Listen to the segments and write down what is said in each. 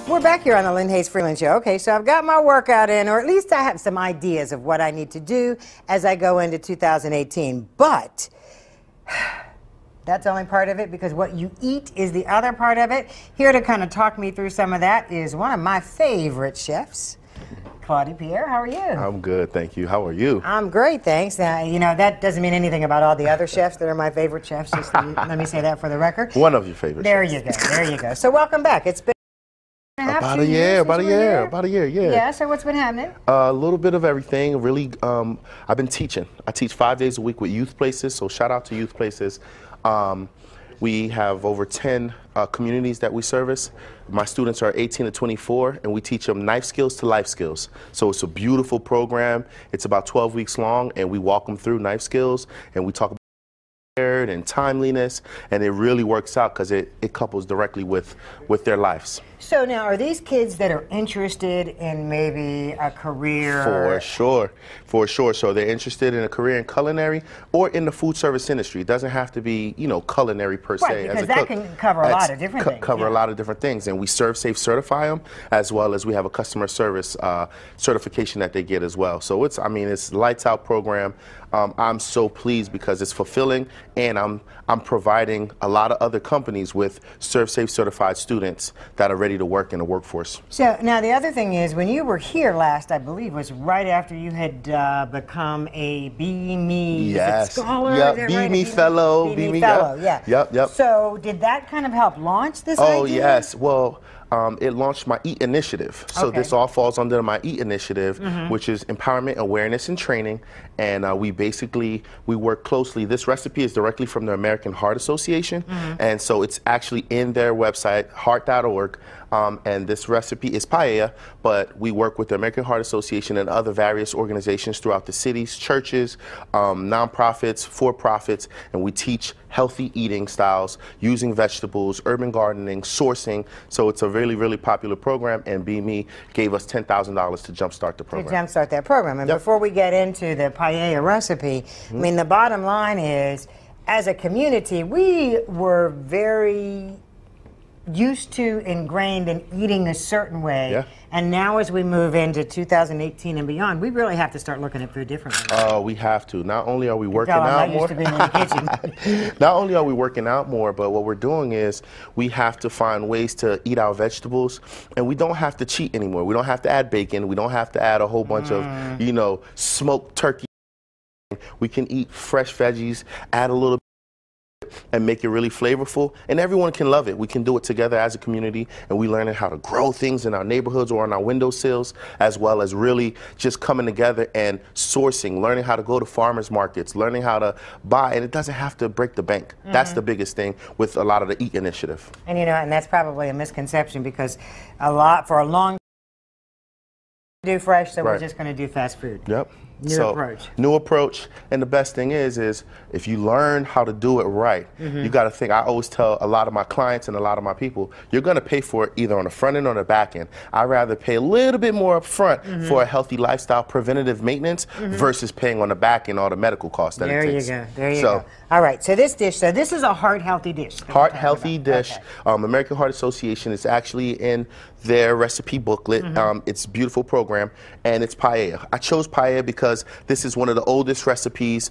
We're back here on the Lynne Hayes-Freeland Show. Okay, so I've got my workout in, or at least I have some ideas of what I need to do as I go into 2018. But that's only part of it, because what you eat is the other part of it. Here to kind of talk me through some of that is one of my favorite chefs, Claudy Pierre. How are you? I'm good, thank you. How are you? I'm great, thanks. You know, that doesn't mean anything about all the other chefs that are my favorite chefs. Just let me say that for the record. One of your favorite chefs. You go, there you go. So welcome back. It's been about a year, yeah. Yeah, so what's been happening? A little bit of everything, really. I've been teaching. I teach 5 days a week with youth places, so shout out to youth places. We have over 10 communities that we service. My students are 18 to 24, and we teach them knife skills to life skills. So it's a beautiful program. It's about 12 weeks long, and we walk them through knife skills, and we talk about and timeliness, and it really works out because it couples directly with their lives. So now, are these kids that are interested in maybe a career? For sure. So they're interested in a career in culinary or in the food service industry. It doesn't have to be, you know, culinary per se. Right, because that can cover a lot of different things. Cover a lot of different things, and we serve safe certify them, as well as we have a customer service certification that they get as well. So it's lights out program. I'm so pleased because it's fulfilling, and I'm providing a lot of other companies with Serve Safe certified students that are ready to work in the workforce. So now the other thing is, when you were here last, I believe was right after you had become a BME scholar. Yep, BME fellow. BME fellow, yeah. Yep. So did that kind of help launch this idea? Oh yes. Well, it launched my EAT initiative. So this all falls under my EAT initiative, which is empowerment, awareness, and training. And we work closely. This recipe is directly from the American Heart Association. And so it's actually in their website, heart.org. And this recipe is paella, but we work with the American Heart Association and other various organizations throughout the cities, churches, nonprofits, for-profits, and we teach healthy eating styles using vegetables, urban gardening, sourcing. So it's a really, really popular program, and BME gave us $10,000 to jumpstart the program. To jumpstart that program. And before we get into the paella recipe, I mean, the bottom line is, as a community, we were very used to, ingrained in eating a certain way, and now as we move into 2018 and beyond, we really have to start looking at food differently. Oh, we have to. Not only are we working out more, not only are we working out more, but what we're doing is we have to find ways to eat our vegetables, and we don't have to cheat anymore. We don't have to add bacon. We don't have to add a whole bunch of, you know, smoked turkey. We can eat fresh veggies, add a little and make it really flavorful, and everyone can love it. We can do it together as a community, and we learning how to grow things in our neighborhoods or on our windowsills, as well as really just coming together and sourcing, learning how to go to farmers markets, learning how to buy, and it doesn't have to break the bank. That's the biggest thing with a lot of the EAT initiative. And you know, and that's probably a misconception, because for a long time, do fresh, so we're just going to do fast food. New approach. And the best thing is if you learn how to do it right, you got to think. I always tell a lot of my clients and a lot of my people, you're going to pay for it either on the front end or the back end. I'd rather pay a little bit more up front for a healthy lifestyle, preventative maintenance, versus paying on the back end all the medical costs that it takes. There you go. All right, so this dish, this is a heart-healthy dish. Heart-healthy dish. American Heart Association is actually in their recipe booklet. It's a beautiful program, and it's paella. I chose paella because this is one of the oldest recipes.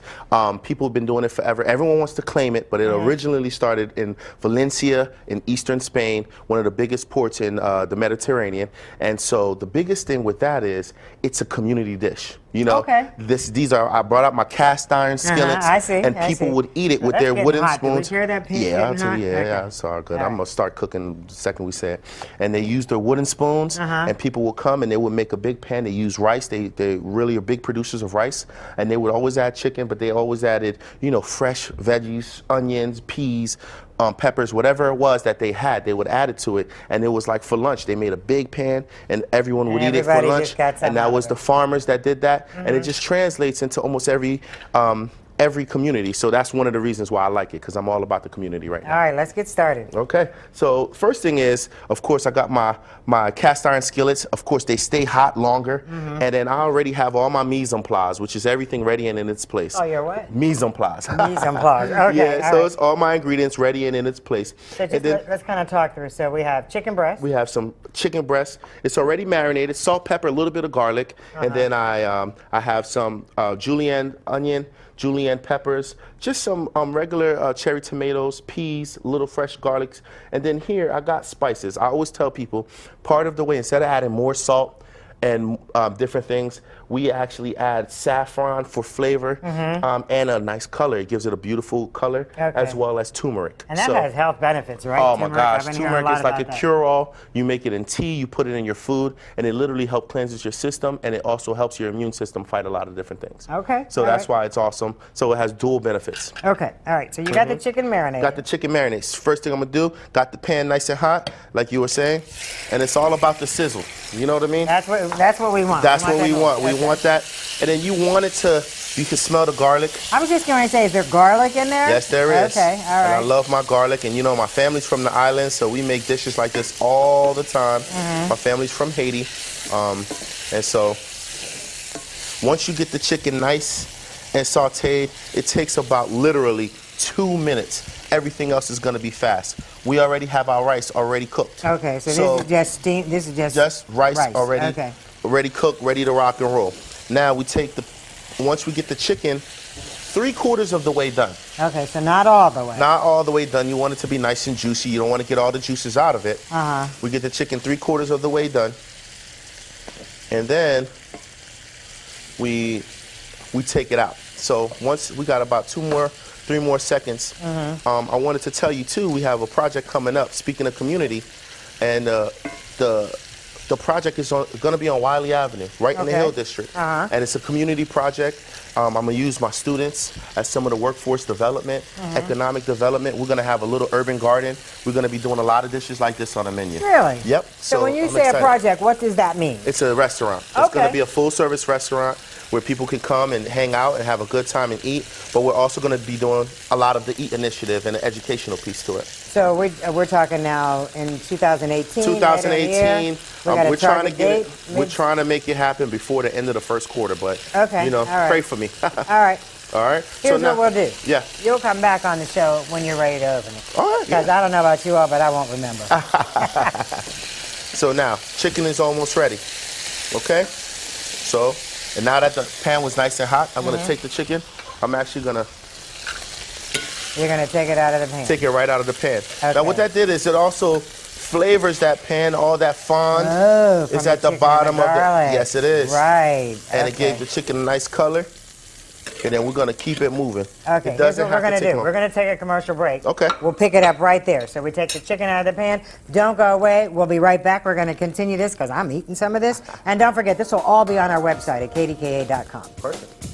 People have been doing it forever. Everyone wants to claim it, but it originally started in Valencia in eastern Spain, one of the biggest ports in the Mediterranean. And so the biggest thing with that is it's a community dish. You know, I brought out my cast iron skillets, and people would eat it with their wooden spoons. It's all good. I'm gonna start cooking the second we say it. And they use their wooden spoons, and people will come and they would make a big pan. They use rice. They really are big producers of rice, and they would always add chicken, but they always added, you know, fresh veggies, onions, peas, peppers, whatever it was that they had, they would add it to it, and it was like for lunch. They made a big pan, and everyone would eat it for lunch. And that was the farmers that did that, and it just translates into almost every every community. So that's one of the reasons why I like it, because I'm all about the community right now. All right, let's get started. Okay, so first thing is, of course, I got my cast iron skillets. Of course, they stay hot longer. And then I already have all my mise en place, which is everything ready and in its place. Oh, you're what? Mise en place. Mise en place. Okay. Yeah, so it's all my ingredients ready and in its place. So just let's kind of talk through. So we have chicken breast. We have some chicken breast. It's already marinated, salt, pepper, a little bit of garlic, and then I have some julienne onion, julienne peppers, just some regular cherry tomatoes, peas, little fresh garlics, and then here I got spices. I always tell people, part of the way, instead of adding more salt and different things, we actually add saffron for flavor and a nice color. It gives it a beautiful color, as well as turmeric. And that has health benefits, right? Oh my gosh, turmeric is like a cure-all. You make it in tea, you put it in your food, and it literally helps cleanses your system, and it also helps your immune system fight a lot of different things. Okay. So that's why it's awesome. So it has dual benefits. Okay, all right. So you got the chicken marinade. Got the chicken marinade. First thing I'm gonna do, got the pan nice and hot, like you were saying, and it's all about the sizzle. You know what I mean? That's what we want. That's what we want. We want that. And then you want it to, you can smell the garlic. I was just going to say, is there garlic in there? Yes, there is. Okay, all right. And I love my garlic. And you know, my family's from the islands, so we make dishes like this all the time. My family's from Haiti. And so once you get the chicken nice and sauteed, it takes about literally 2 minutes. Everything else is going to be fast. We already have our rice already cooked. Okay, so this is just steam. This is just rice. Already cooked, ready to rock and roll. Now we take once we get the chicken 3/4 of the way done. Okay, so not all the way. Not all the way done. You want it to be nice and juicy. You don't want to get all the juices out of it. We get the chicken 3/4 of the way done, and then we take it out. So once we got about 3 more seconds, I wanted to tell you too, we have a project coming up, speaking of community, and the project is going to be on Wiley Avenue, right in the Hill District. And it's a community project. I'm going to use my students as some of the workforce development, economic development. We're going to have a little urban garden. We're going to be doing a lot of dishes like this on the menu. Really? Yep. So when you say a project, what does that mean? It's a restaurant. It's going to be a full-service restaurant where people can come and hang out and have a good time and eat. But we're also going to be doing a lot of the EAT initiative and the educational piece to it. So we're talking now in 2018. 2018. We're trying to get it. We're trying to make it happen before the end of the first quarter. But you know, pray for me. All right. All right. Here's what we'll do. Yeah. You'll come back on the show when you're ready to open it. All right. Because I don't know about you all, but I won't remember. So now, chicken is almost ready. Okay. So, and now that the pan was nice and hot, I'm going to take the chicken. I'm actually going to. You're going to take it out of the pan? Take it right out of the pan. Okay. Now what that did is it also flavors that pan, all that fond is at the bottom of the. Yes, it is. Right. And it gave the chicken a nice color. And then we're going to keep it moving. Okay, here's what we're going to do. We're going to take a commercial break. Okay. We'll pick it up right there. So we take the chicken out of the pan. Don't go away. We'll be right back. We're going to continue this because I'm eating some of this. And don't forget, this will all be on our website at kdka.com. Perfect.